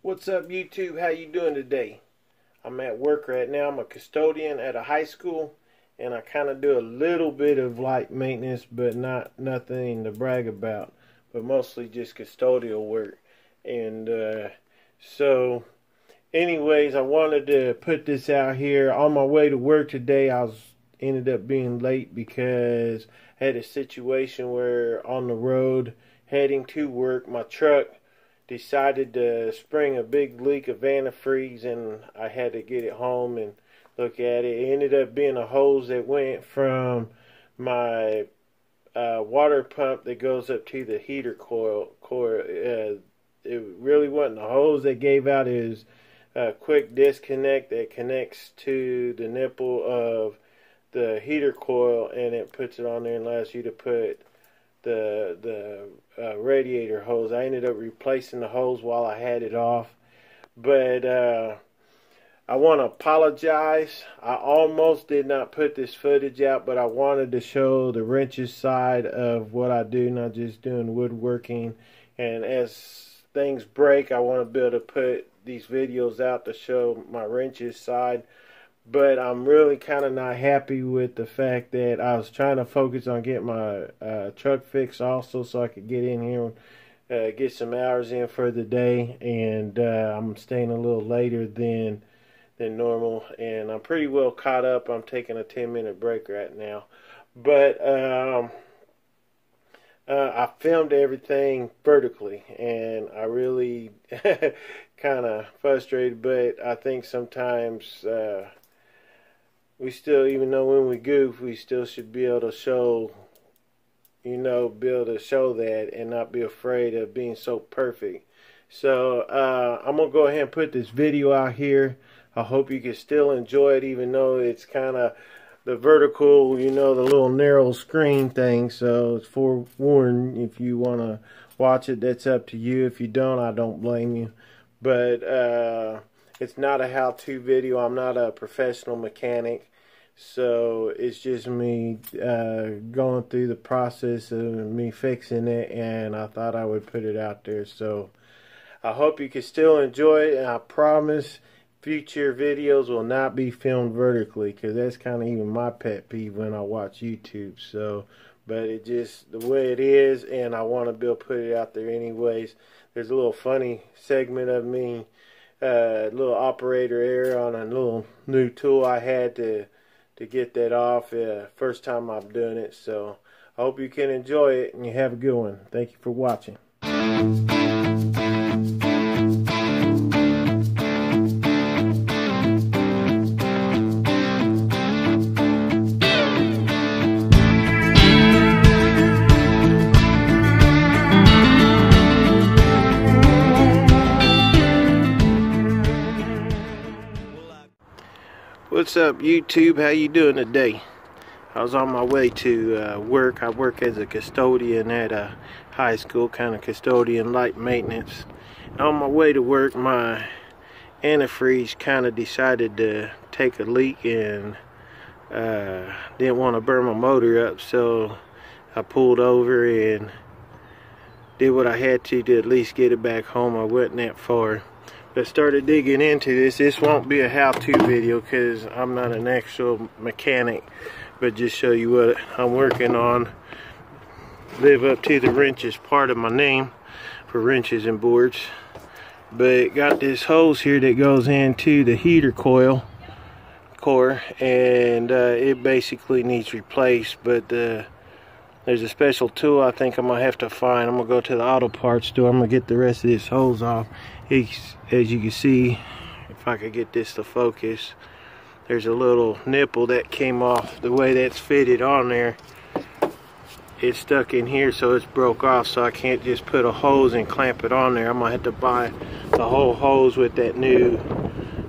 What's up, YouTube? How you doing today? I'm at work right now. I'm a custodian at a high school, and I kind of do a little bit of light maintenance, but nothing to brag about, but mostly just custodial work. And so anyways, I wanted to put this out here. On my way to work today, I ended up being late because I had a situation where on the road heading to work, my truck decided to spring a big leak of antifreeze, and I had to get it home and look at it. It ended up being a hose that went from my water pump that goes up to the heater coil. It really wasn't a hose that gave out. It was a quick disconnect that connects to the nipple of the heater coil, and it puts it on there and allows you to put the radiator hose. I ended up replacing the hose while I had it off, but I want to apologize. I almost did not put this footage out, but I wanted to show the wrenches side of what I do, not just doing woodworking. And as things break, I want to be able to put these videos out to show my wrenches side. But I'm really kind of not happy with the fact that I was trying to focus on getting my truck fixed also, so I could get in here and get some hours in for the day. And I'm staying a little later than normal, and I'm pretty well caught up. I'm taking a 10-minute break right now. But I filmed everything vertically, and I really kind of frustrated, but I think sometimes we still, even though when we goof, we still should be able to show, be able to show that and not be afraid of being so perfect. So I'm going to go ahead and put this video out here. I hope you can still enjoy it, even though it's kind of the vertical, the little narrow screen thing. So it's forewarned. If you want to watch it, that's up to you. If you don't, I don't blame you. But it's not a how-to video. I'm not a professional mechanic, so it's just me going through the process of me fixing it, and I thought I would put it out there. So I hope you can still enjoy it, and I promise future videos will not be filmed vertically, because that's kind of even my pet peeve when I watch YouTube. So, but it just the way it is, and I want to be able to put it out there anyways. There's a little funny segment of me, little operator error on a little new tool I had to get that off. First time I'm doing it, so I hope you can enjoy it and you have a good one. Thank you for watching. What's up, YouTube? How you doing today? I was on my way to work. I work as a custodian at a high school, kind of custodian light maintenance. And on my way to work, my antifreeze kind of decided to take a leak, and didn't want to burn my motor up, so I pulled over and did what I had to at least get it back home. I wasn't that far. I started digging into this. This won't be a how-to video because I'm not an actual mechanic, but just show you what I'm working on. Live up to the wrenches part of my name for wrenches and boards. But got this hose here that goes into the heater core, and it basically needs replaced. But there's a special tool I think I'm gonna have to find. I'm gonna go to the auto parts store. I'm gonna get the rest of this hose off. As you can see, if I could get this to focus, there's a little nipple that came off. The way that's fitted on there, it's stuck in here, so it's broke off, so I can't just put a hose and clamp it on there. I'm gonna have to buy the whole hose with that new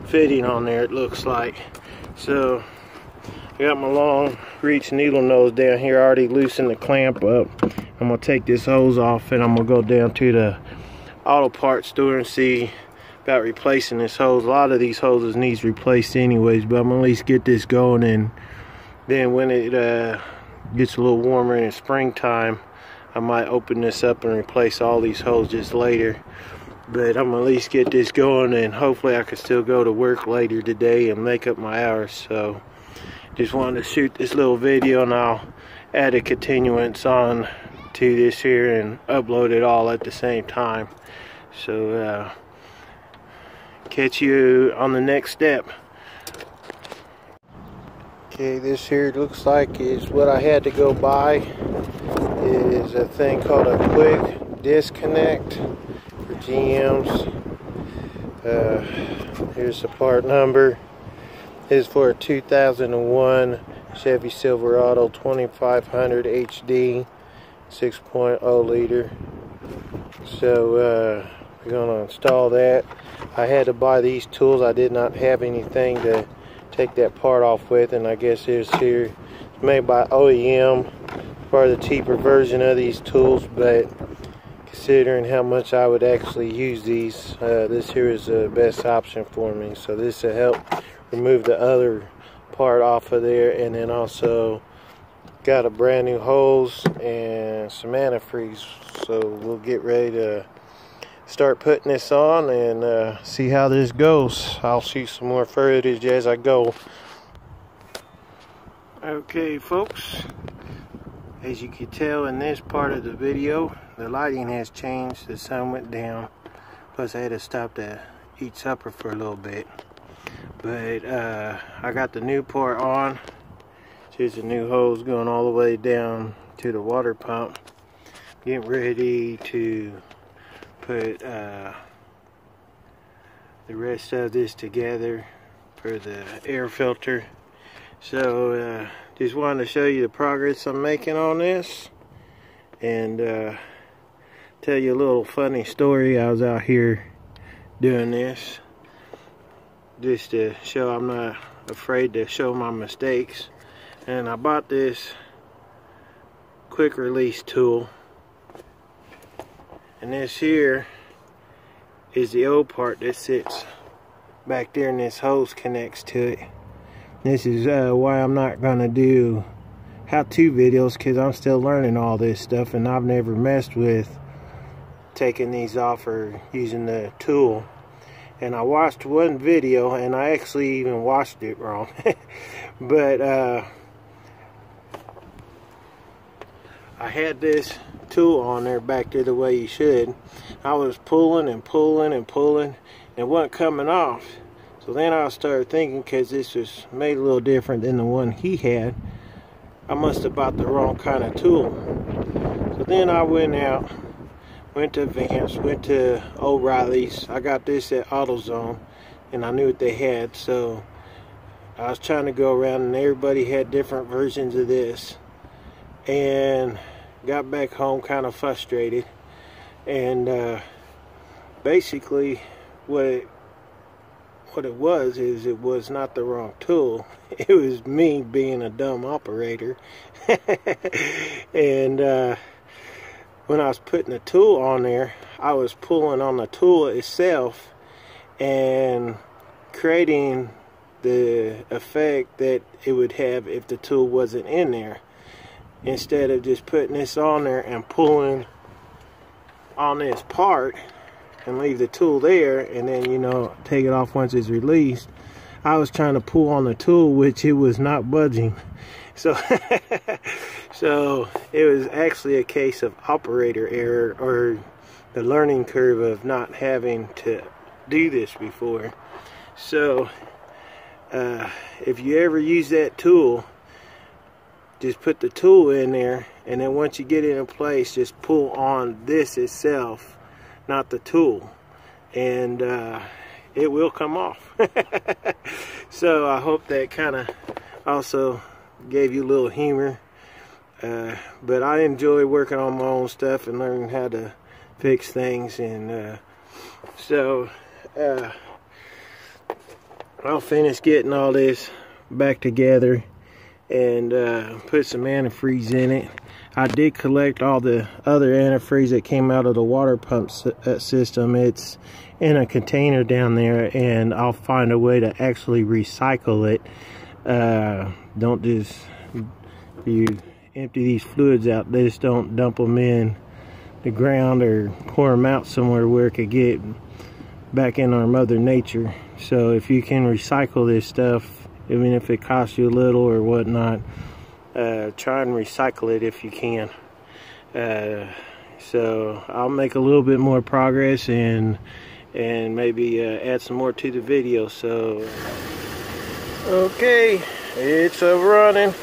fitting on there, it looks like. So I got my long reach needle nose down here. I already loosened the clamp up. I'm gonna take this hose off, and I'm gonna go down to the auto parts store and see about replacing this hose. A lot of these hoses needs replaced anyways, but I'm gonna at least get this going, and then when it gets a little warmer in springtime, I might open this up and replace all these hoses later. But I'm gonna at least get this going, and hopefully I can still go to work later today and make up my hours. So just wanted to shoot this little video, and I'll add a continuance on to this here and upload it all at the same time. So catch you on the next step. Okay, this here looks like is what I had to go buy. It is a thing called a quick disconnect for GMs. Here's the part number. It is for a 2001 Chevy Silverado 2500 HD 6.0 liter. So we're going to install that. I had to buy these tools. I did not have anything to take that part off with, and I guess it's here. It's made by OEM, part of the cheaper version of these tools, but considering how much I would actually use these, this here is the best option for me. So this will help remove the other part off of there, and then also got a brand new hose and some antifreeze. So we'll get ready to start putting this on and see how this goes. I'll shoot some more footage as I go. Okay folks, as you can tell in this part of the video, the lighting has changed. The sun went down, plus I had to stop to eat supper for a little bit. But I got the new part on. Here's a new hose going all the way down to the water pump. Getting ready to put the rest of this together for the air filter. So just wanted to show you the progress I'm making on this, and tell you a little funny story. I was out here doing this just to show I'm not afraid to show my mistakes. And I bought this quick release tool, and this here is the old part that sits back there, and this hose connects to it. This is why I'm not gonna do how-to videos, because I'm still learning all this stuff, and I've never messed with taking these off or using the tool. And I watched one video, and I actually even watched it wrong. But I had this tool on there back there the way you should. I was pulling and pulling and pulling, and it wasn't coming off. So then I started thinking, because this was made a little different than the one he had, I must have bought the wrong kind of tool. So then I went out, went to Vance, went to O'Reilly's. I got this at AutoZone, and I knew what they had. So I was trying to go around, and everybody had different versions of this. And got back home kind of frustrated, and basically what it was not the wrong tool. It was me being a dumb operator. And when I was putting the tool on there, I was pulling on the tool itself and creating the effect that it would have if the tool wasn't in there, instead of just putting this on there and pulling on this part and leave the tool there and then, you know, take it off once it's released. I was trying to pull on the tool, which it was not budging. So so it was actually a case of operator error, or the learning curve of not having to do this before. So if you ever use that tool, just put the tool in there, and then once you get it in place, just pull on this itself, not the tool, and it will come off. So I hope that kind of also gave you a little humor. But I enjoy working on my own stuff and learning how to fix things, and so I'll finish getting all this back together and put some antifreeze in it. I did collect all the other antifreeze that came out of the water pump system. It's in a container down there, and I'll find a way to actually recycle it. Don't just, you empty these fluids out, they just don't dump them in the ground or pour them out somewhere where it could get back in our mother nature. So if you can recycle this stuff, even if it costs you a little or whatnot, try and recycle it if you can. So I'll make a little bit more progress and maybe add some more to the video. So okay, it's up running,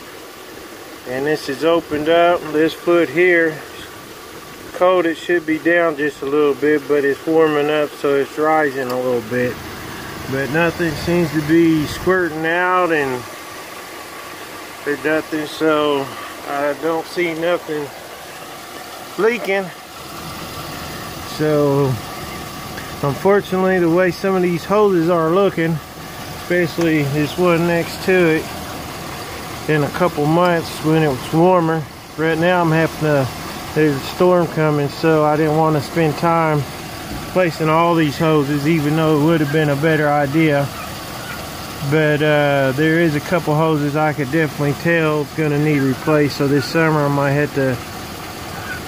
and this is opened up. This foot here, cold, it should be down just a little bit, but it's warming up, so it's rising a little bit. But nothing seems to be squirting out and there's nothing, so I don't see nothing leaking. So unfortunately, the way some of these hoses are looking, especially this one next to it, in a couple months when it was warmer. Right now I'm having to, there's a storm coming, so I didn't want to spend time placing all these hoses, even though it would have been a better idea. But there is a couple hoses I could definitely tell it's going to need replaced, so this summer I might have to,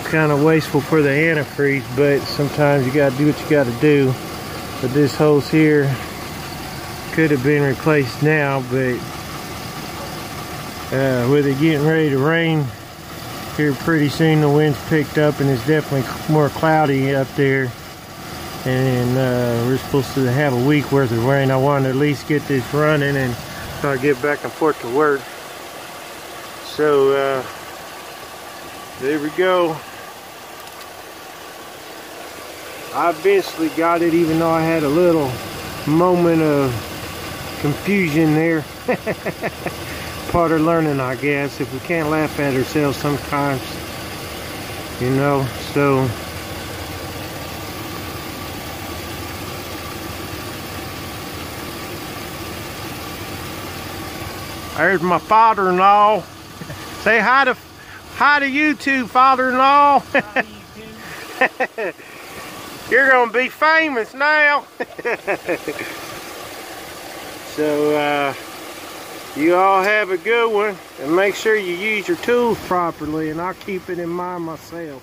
kind of wasteful for the antifreeze, but sometimes you got to do what you got to do. But this hose here could have been replaced now, but with it getting ready to rain here pretty soon, the wind's picked up and it's definitely more cloudy up there, and we're supposed to have a week worth of rain. I wanted to at least get this running and so I get back and forth to work. So there we go. I eventually got it, even though I had a little moment of confusion there. Part of learning, I guess, if we can't laugh at ourselves sometimes, you know. So there's my father-in-law. Say hi to YouTube, father-in-law. You're gonna be famous now. So you all have a good one, and make sure you use your tools properly, and I'll keep it in mind myself.